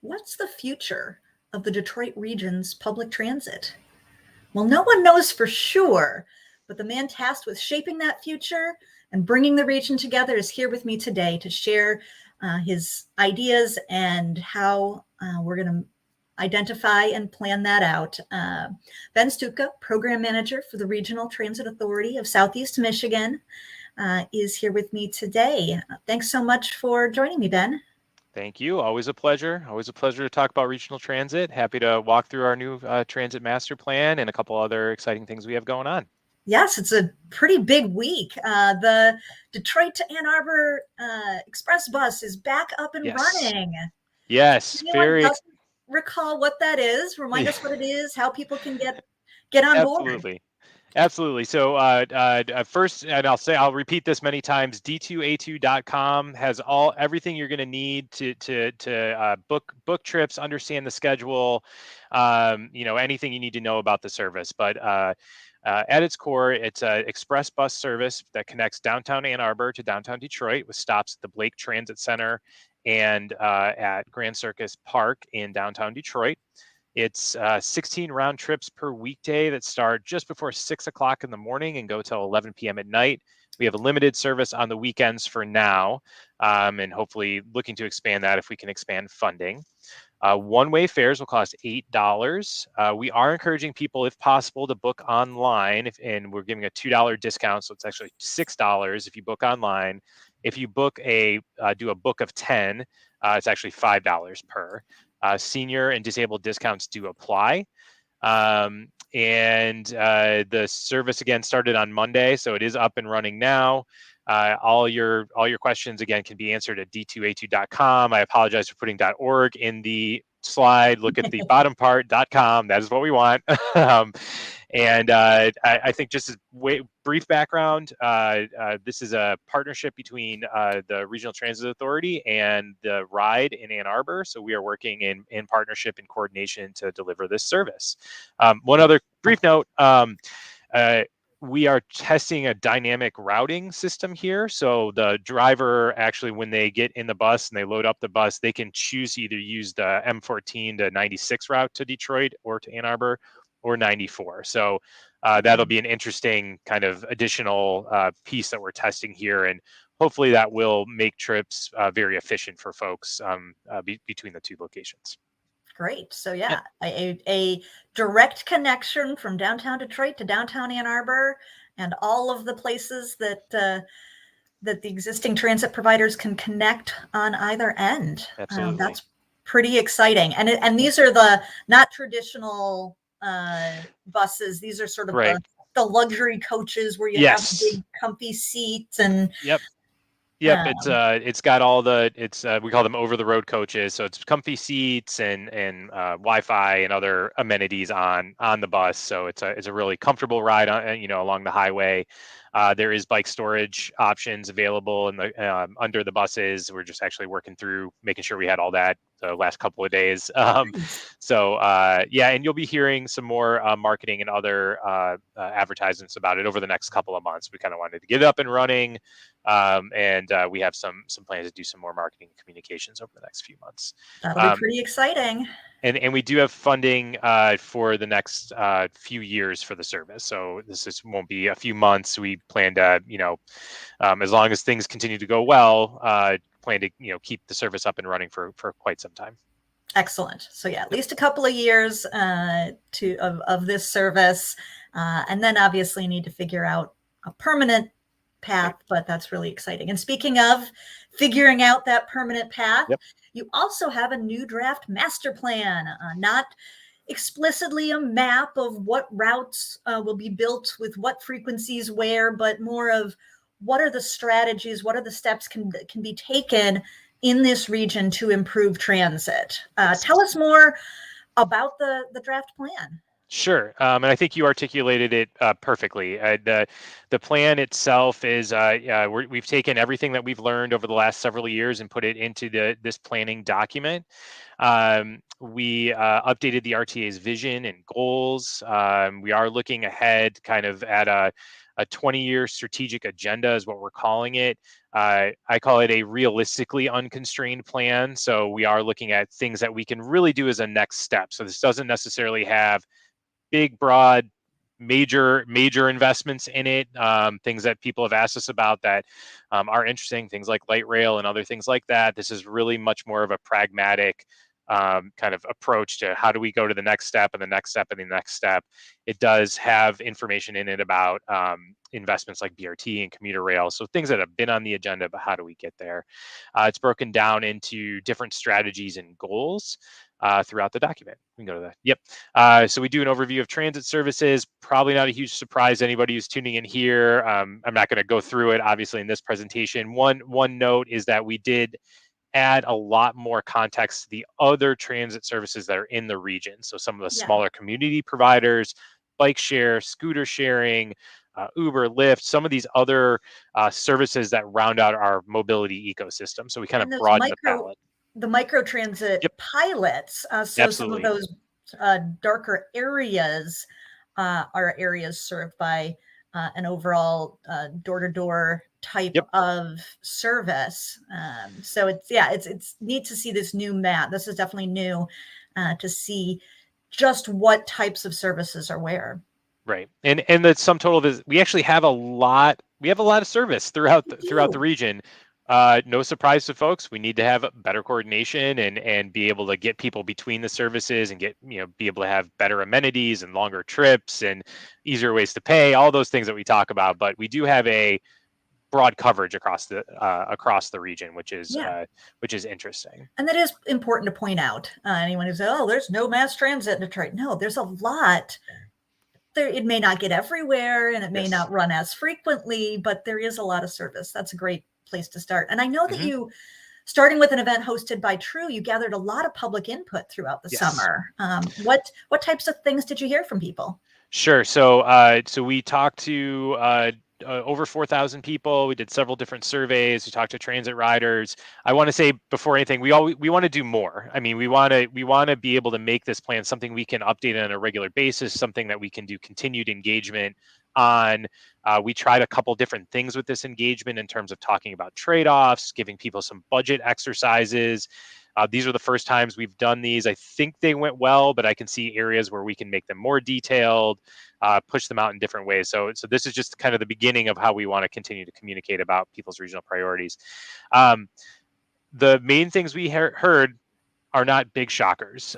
What's the future of the Detroit region's public transit? Well, no one knows for sure, but the man tasked with shaping that future and bringing the region together is here with me today to share his ideas and how we're going to identify and plan that out. Ben Stupka, Program Manager for the Regional Transit Authority of Southeast Michigan, is here with me today. Thanks so much for joining me, Ben. Thank you. Always a pleasure. Always a pleasure to talk about regional transit. Happy to walk through our new transit master plan and a couple other exciting things we have going on. Yes, it's a pretty big week. The Detroit to Ann Arbor Express Bus is back up and running. Yes, If anyone doesn't recall what that is, remind us what it is, how people can get on board. Absolutely. So first, and I'll repeat this many times, D2A2.com has everything you're going to need to book trips, understand the schedule, anything you need to know about the service. But at its core, it's an express bus service that connects downtown Ann Arbor to downtown Detroit with stops at the Blake Transit Center and at Grand Circus Park in downtown Detroit. It's 16 round trips per weekday that start just before 6 o'clock in the morning and go till 11 p.m. at night. We have a limited service on the weekends for now, and hopefully looking to expand that if we can expand funding. One-way fares will cost $8. We are encouraging people, if possible, to book online, and we're giving a $2 discount, so it's actually $6 if you book online. If you do a book of 10, it's actually $5 per. Senior and disabled discounts do apply. And the service again started on Monday, so it is up and running now. All your questions again can be answered at d2a2.com. I apologize for putting .org in the slide. Look at the bottom part, .com. That is what we want. I think just as brief background, this is a partnership between the Regional Transit Authority and the RIDE in Ann Arbor. So we are working in partnership and coordination to deliver this service. One other brief note, we are testing a dynamic routing system here. So the driver actually, when they get in the bus and they load up the bus, they can choose to either use the M14 to 96 route to Detroit or to Ann Arbor, or 94. So that'll be an interesting kind of additional piece that we're testing here. And hopefully that will make trips very efficient for folks between the two locations. Great. So yeah, a direct connection from downtown Detroit to downtown Ann Arbor and all of the places that the existing transit providers can connect on either end. Absolutely. That's pretty exciting. And these are the not traditional buses. These are sort of the luxury coaches where you have big comfy seats and it's got all we call them over the road coaches, so it's comfy seats and Wi-Fi and other amenities on the bus, so it's a really comfortable ride along the highway. There is bike storage options available in the under the buses. We're just actually working through making sure we had all that the last couple of days. And you'll be hearing some more marketing and other advertisements about it over the next couple of months. We kind of wanted to get it up and running, and we have some plans to do some more marketing and communications over the next few months. That'll be pretty exciting. And we do have funding for the next few years for the service. So this won't be a few months. We plan to, as long as things continue to go well, plan to, keep the service up and running for quite some time. Excellent. So yeah, at least a couple of years of this service. And then obviously need to figure out a permanent path, but that's really exciting. And speaking of figuring out that permanent path, you also have a new draft master plan, not explicitly a map of what routes will be built with what frequencies where, but more of what are the strategies, what are the steps can be taken in this region to improve transit. Tell us more about the draft plan. Sure, and I think you articulated it perfectly. The plan itself is we've taken everything that we've learned over the last several years and put it into this planning document. We updated the RTA's vision and goals. We are looking ahead kind of at a 20-year strategic agenda is what we're calling it. I call it a realistically unconstrained plan. So we are looking at things that we can really do as a next step. So this doesn't necessarily have big, broad, major investments in it. Things that people have asked us about that are interesting, things like light rail and other things like that. This is really much more of a pragmatic kind of approach to how do we go to the next step and the next step and the next step. It does have information in it about investments like BRT and commuter rail, so things that have been on the agenda, but how do we get there? It's broken down into different strategies and goals throughout the document. We can go to that. Yep. So we do an overview of transit services. Probably not a huge surprise to anybody who's tuning in here. I'm not going to go through it, obviously, in this presentation. One note is that we did add a lot more context to the other transit services that are in the region. So some of the smaller community providers, bike share, scooter sharing, Uber, Lyft, some of these other services that round out our mobility ecosystem. So we kind of broaden the palette. The microtransit pilots. So some of those darker areas are areas served by an overall door-to-door type of service. So it's neat to see this new map. This is definitely new to see just what types of services are where. Right, and the sum total is we actually have a lot. We have a lot of service throughout the region. No surprise to folks. We need to have better coordination and be able to get people between the services and be able to have better amenities and longer trips and easier ways to pay. All those things that we talk about, but we do have a broad coverage across the region, which is interesting. And that is important to point out. Anyone who says, "Oh, there's no mass transit in Detroit," no, there's a lot. It may not get everywhere, and it may not run as frequently, but there is a lot of service. That's a great place to start. And I know that you, starting with an event hosted by True, you gathered a lot of public input throughout the summer. What types of things did you hear from people? Sure. So we talked to over 4,000 people. We did several different surveys. We talked to transit riders. I want to say before anything, we want to do more. I mean, we want to be able to make this plan something we can update on a regular basis, something that we can do continued engagement on. We tried a couple different things with this engagement in terms of talking about trade-offs, giving people some budget exercises. These are the first times we've done these. I think they went well, but I can see areas where we can make them more detailed, push them out in different ways. So this is just kind of the beginning of how we want to continue to communicate about people's regional priorities. The main things we heard are not big shockers.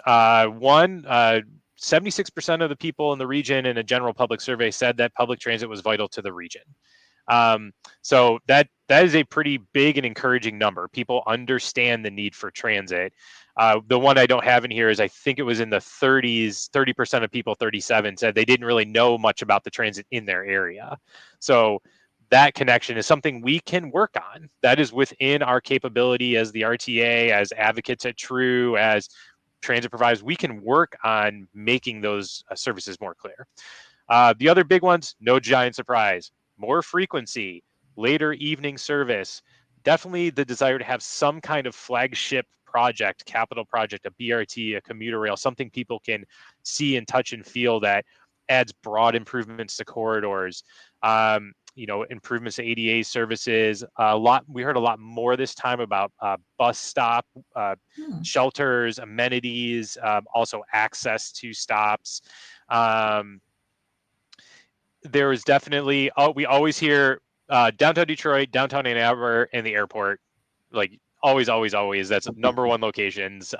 76% of the people in the region in a general public survey said that public transit was vital to the region. So that is a pretty big and encouraging number. People understand the need for transit. The one I don't have in here is I think it was in the 30s, 30% of people, 37 said they didn't really know much about the transit in their area. So that connection is something we can work on. That is within our capability as the RTA, as advocates at True, as transit providers. We can work on making those services more clear. The other big ones, no giant surprise. More frequency, later evening service, definitely the desire to have some kind of flagship project, capital project, a BRT, a commuter rail, something people can see and touch and feel that adds broad improvements to corridors, improvements to ADA services. We heard a lot more this time about bus stop, shelters, amenities, also access to stops. There is definitely, we always hear downtown Detroit, downtown Ann Arbor, and the airport, like always. That's number one locations.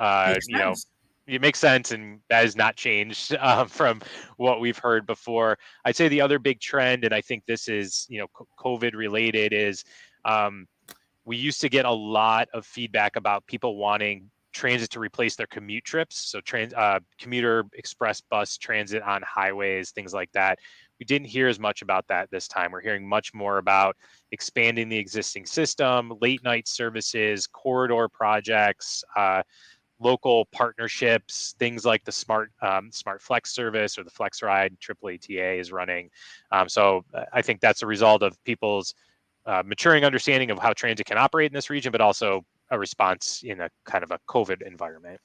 It makes sense, and that has not changed from what we've heard before. I'd say the other big trend, and I think this is COVID related, is we used to get a lot of feedback about people wanting transit to replace their commute trips. So commuter express bus transit on highways, things like that. We didn't hear as much about that this time. We're hearing much more about expanding the existing system, late night services, corridor projects, local partnerships, things like the Smart Flex service or the Flex Ride AAA is running. So I think that's a result of people's maturing understanding of how transit can operate in this region, but also a response in a kind of a COVID environment.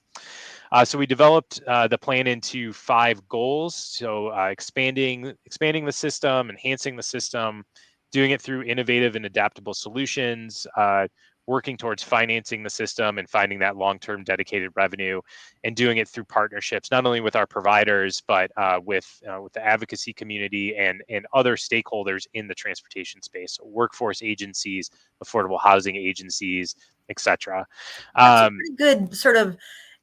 So we developed the plan into 5 goals. So expanding the system, enhancing the system, doing it through innovative and adaptable solutions, working towards financing the system and finding that long-term dedicated revenue, and doing it through partnerships, not only with our providers, but with the advocacy community and other stakeholders in the transportation space, so workforce agencies, affordable housing agencies, etc. That's a pretty good sort of,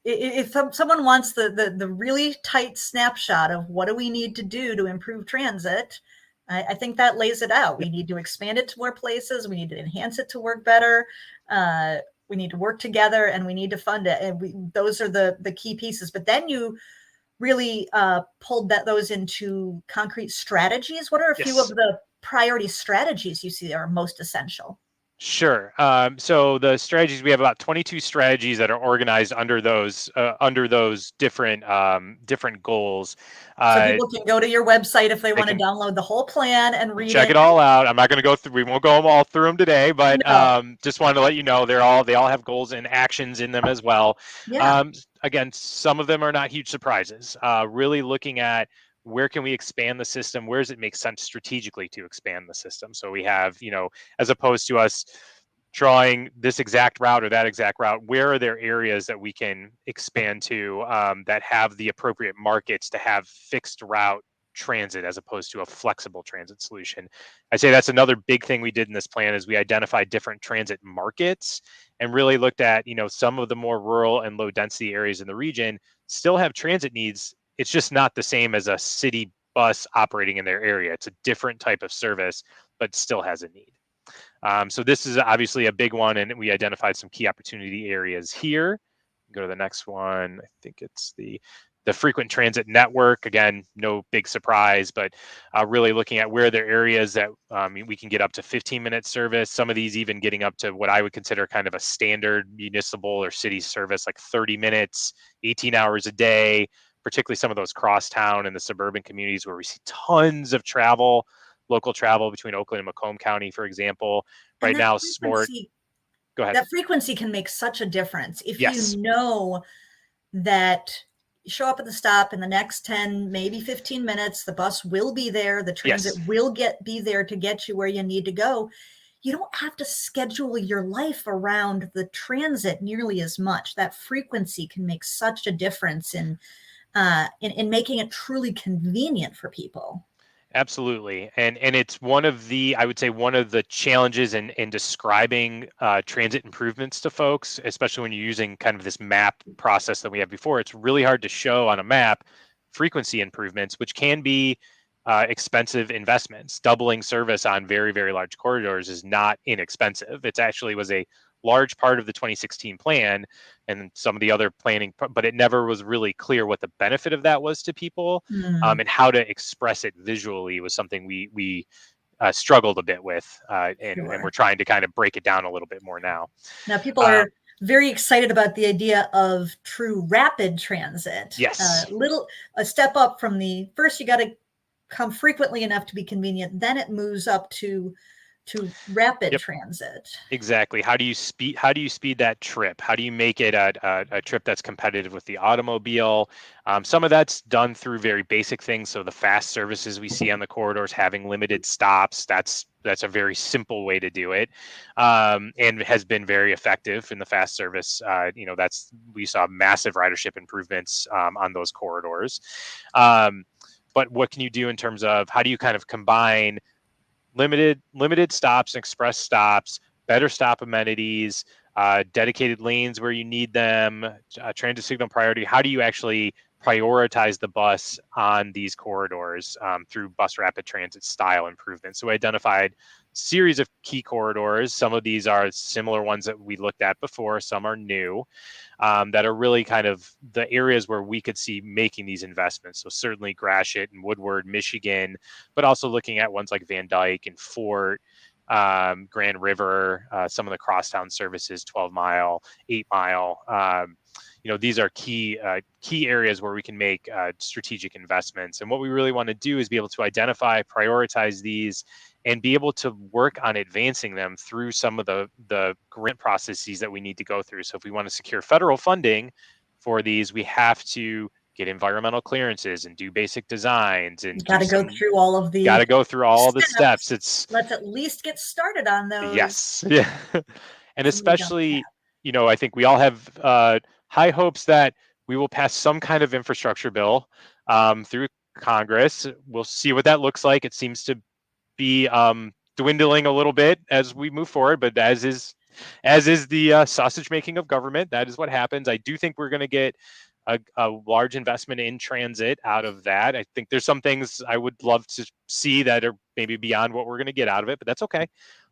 if someone wants the really tight snapshot of what do we need to do to improve transit, I think that lays it out. We need to expand it to more places. We need to enhance it to work better. We need to work together, and we need to fund it. And those are the key pieces. But then you really pulled those into concrete strategies. What are a few of Yes. the priority strategies you see are most essential? Sure. So the strategies, we have about 22 strategies that are organized under those different goals. So people can go to your website if they want to can download the whole plan and read check it. it all out. I'm not going to go through. We won't go all through them today, but No. just wanted to let you know they all have goals and actions in them as well. Yeah. Again, some of them are not huge surprises. Really looking at where can we expand the system? Where does it make sense strategically to expand the system? So we have, as opposed to us drawing this exact route or that exact route, where are there areas that we can expand to that have the appropriate markets to have fixed route transit as opposed to a flexible transit solution? I say that's another big thing we did in this plan is we identified different transit markets and really looked at, some of the more rural and low density areas in the region still have transit needs. It's just not the same as a city bus operating in their area. It's a different type of service, but still has a need. So this is obviously a big one, and we identified some key opportunity areas here. Go to the next one. I think it's the frequent transit network. Again, no big surprise, but really looking at where there are areas that we can get up to 15-minute service. Some of these even getting up to what I would consider kind of a standard municipal or city service, like 30 minutes, 18 hours a day, particularly some of those crosstown and the suburban communities where we see tons of travel, local travel between Oakland and Macomb County, for example. And Right that now, frequency, go ahead. that frequency can make such a difference. If Yes. you know that you show up at the stop in the next 10, maybe 15 minutes, the bus will be there, the transit Yes. will be there to get you where you need to go. You don't have to schedule your life around the transit nearly as much. That frequency can make such a difference in making it truly convenient for people. Absolutely. And it's one of the, I would say, one of the challenges in describing transit improvements to folks, especially when you're using kind of this map process that we have before. It's really hard to show on a map frequency improvements, which can be expensive investments. Doubling service on very, very large corridors is not inexpensive. It actually was a large part of the 2016 plan and some of the other planning, but it never was really clear what the benefit of that was to people, and how to express it visually was something we struggled a bit with, and we're trying to kind of break it down a little bit more now. Now people are very excited about the idea of true rapid transit. Yes. A step up from the first, you got to come frequently enough to be convenient. Then it moves up to rapid transit. Exactly. How do you speed that trip? How do you make it a trip that's competitive with the automobile? Some of that's done through very basic things. So the fast services we see on the corridors having limited stops, that's a very simple way to do it, and has been very effective in the fast service. We saw massive ridership improvements on those corridors. But what can you do in terms of how do you kind of combine limited stops, express stops, better stop amenities, dedicated lanes where you need them, transit signal priority? How do you actually prioritize the bus on these corridors through bus rapid transit style improvements? So we identified series of key corridors. Some of these are similar ones that we looked at before. Some are new, that are really kind of the areas where we could see making these investments. So certainly Gratiot and Woodward, Michigan, but also looking at ones like Van Dyke and Fort, Grand River, some of the crosstown services, 12 mile, 8 mile. These are key areas where we can make strategic investments. And what we really want to do is be able to identify, prioritize these, and be able to work on advancing them through some of the grant processes that we need to go through. So if we want to secure federal funding, for these, we have to get environmental clearances and do basic designs and Got to go through all of the got to go through all the steps. Let's at least get started on those. Yes. Yeah. And So we don't especially, I think we all have high hopes that we will pass some kind of infrastructure bill through Congress. We'll see what that looks like. It seems to be dwindling a little bit as we move forward, but as is the sausage making of government, that is what happens. I do think we're going to get a large investment in transit out of that. I think there's some things I would love to see that are maybe beyond what we're going to get out of it, but that's okay.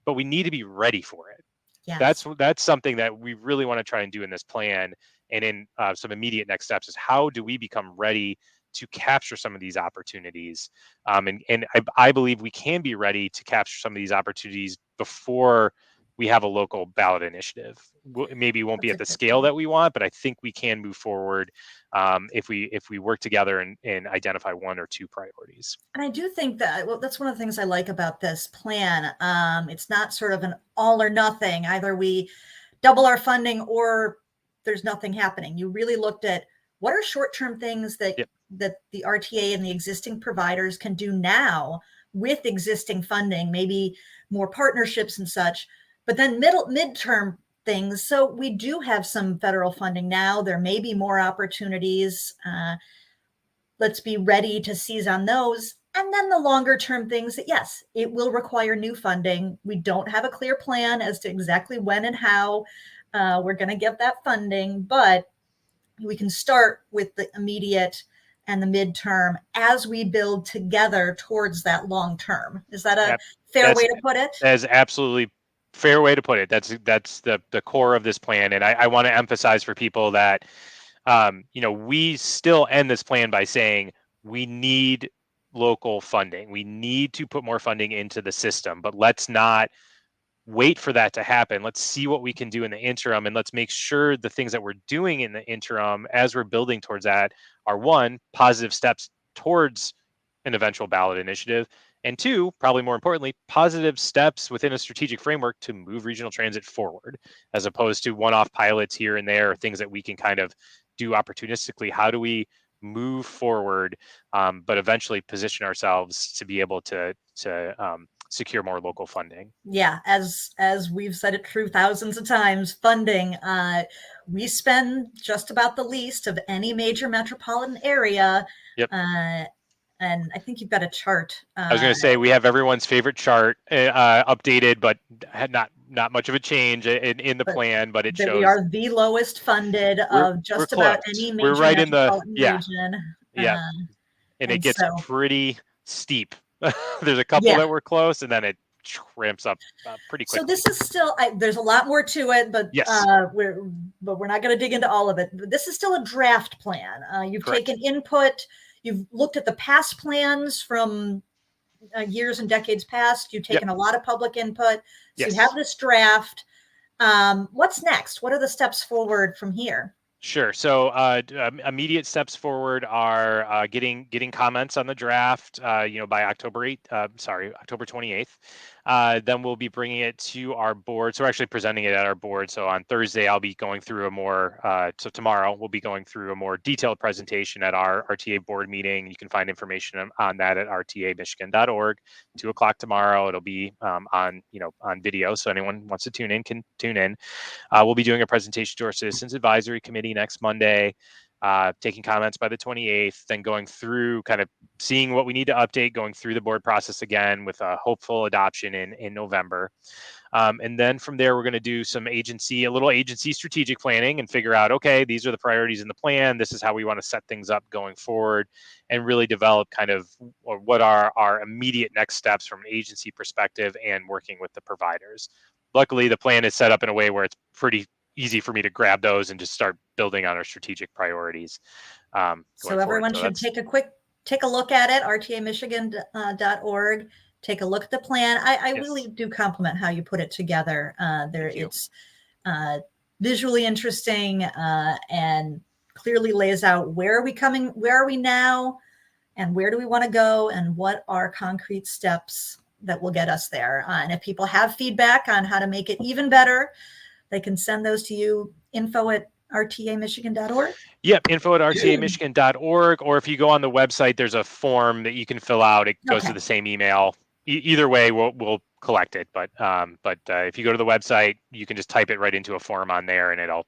But we need to be ready for it. Yes. That's something that we really want to try and do in this plan. And in some immediate next steps is, how do we become ready to capture some of these opportunities? And I believe we can be ready to capture some of these opportunities before we have a local ballot initiative. Maybe it won't be at the scale that we want, but I think we can move forward if we work together and identify one or two priorities. And I do think that, well, that's one of the things I like about this plan. It's not sort of an all or nothing. Either we double our funding or there's nothing happening. You really looked at what are short-term things that that the RTA and the existing providers can do now with existing funding, maybe more partnerships and such, but then midterm things. So we do have some federal funding now. There may be more opportunities. Let's be ready to seize on those. And then the longer term things that, yes, it will require new funding. We don't have a clear plan as to exactly when and how we're going to get that funding, but we can start with the immediate and the midterm as we build together towards that long term. Is that a fair way to put it? That is absolutely fair way to put it. That's the core of this plan. And I want to emphasize for people that, we still end this plan by saying we need local funding. We need to put more funding into the system, but let's not wait for that to happen. Let's see what we can do in the interim, and let's make sure the things that we're doing in the interim as we're building towards that are, one, positive steps towards an eventual ballot initiative, and two, probably more importantly, positive steps within a strategic framework to move regional transit forward, as opposed to one-off pilots here and there, or things that we can kind of do opportunistically. How do we move forward, but eventually position ourselves to be able to secure more local funding? Yeah, as we've said it true thousands of times, funding, we spend just about the least of any major metropolitan area. Yep. And I think you've got a chart. I was going to say, we have everyone's favorite chart updated, but had not much of a change in the plan, but it shows we are the lowest funded of just about any major metropolitan region. Yeah. And it gets pretty steep. There's a couple that were close, and then it ramps up pretty quickly. So this is still, there's a lot more to it, but we're not going to dig into all of it. This is still a draft plan. You've taken input. You've looked at the past plans from years and decades past. You've taken a lot of public input. So you have this draft. What's next? What are the steps forward from here? Sure. So immediate steps forward are getting comments on the draft, by October 28th. Then we'll be bringing it to our board. So we're actually presenting it at our board. So on Thursday, I'll be going through so tomorrow we'll be going through a more detailed presentation at our RTA board meeting. You can find information on that at rtamichigan.org. 2:00 tomorrow. It'll be on video. So anyone wants to tune in can tune in. We'll be doing a presentation to our Citizens Advisory Committee next Monday, taking comments by the 28th, then going through kind of seeing what we need to update, going through the board process again with a hopeful adoption in November. And then from there, we're going to do a little agency strategic planning and figure out, okay, these are the priorities in the plan. This is how we want to set things up going forward, and really develop kind of what are our immediate next steps from an agency perspective and working with the providers. Luckily, the plan is set up in a way where it's pretty easy for me to grab those and just start building on our strategic priorities. So everyone should take a look at it, rtamichigan.org. Take a look at the plan. I really do compliment how you put it together. It's visually interesting and clearly lays out where are we now, and where do we want to go, and what are concrete steps that will get us there. And if people have feedback on how to make it even better, they can send those to you, info@rtamichigan.org, info@rtamichigan.org. Yep, info@rtamichigan.org, or if you go on the website, there's a form that you can fill out. It goes to the same email. Either way, we'll collect it. But if you go to the website, you can just type it right into a form on there, and it'll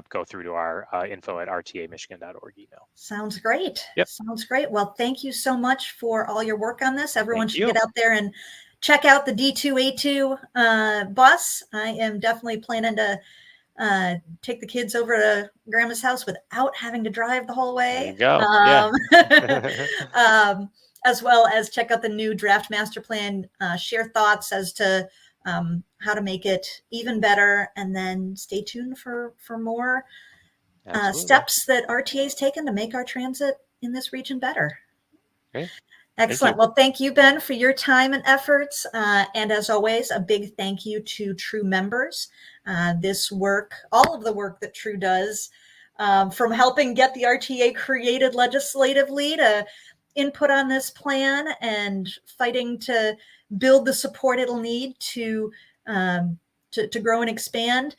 go through to our info@rtamichigan.org email. Sounds great. Yep. Sounds great. Well, thank you so much for all your work on this. Everyone should you. get out there and check out the D2A2 bus. I am definitely planning to take the kids over to Grandma's house without having to drive the whole way. There you go. Yeah. As well as check out the new draft master plan, share thoughts as to how to make it even better, and then stay tuned for more steps that RTA has taken to make our transit in this region better. Okay. Excellent. Well, thank you, Ben, for your time and efforts. And as always, a big thank you to True members. This work, all of the work that True does, from helping get the RTA created legislatively to input on this plan and fighting to build the support it'll need to grow and expand.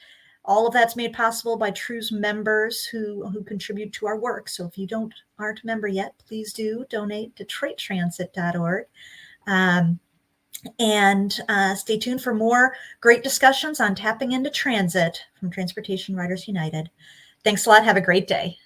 All of that's made possible by True's members who contribute to our work. So if you aren't a member yet, please do donate to DetroitTransit.org. And stay tuned for more great discussions on tapping into transit from Transportation Riders United. Thanks a lot. Have a great day.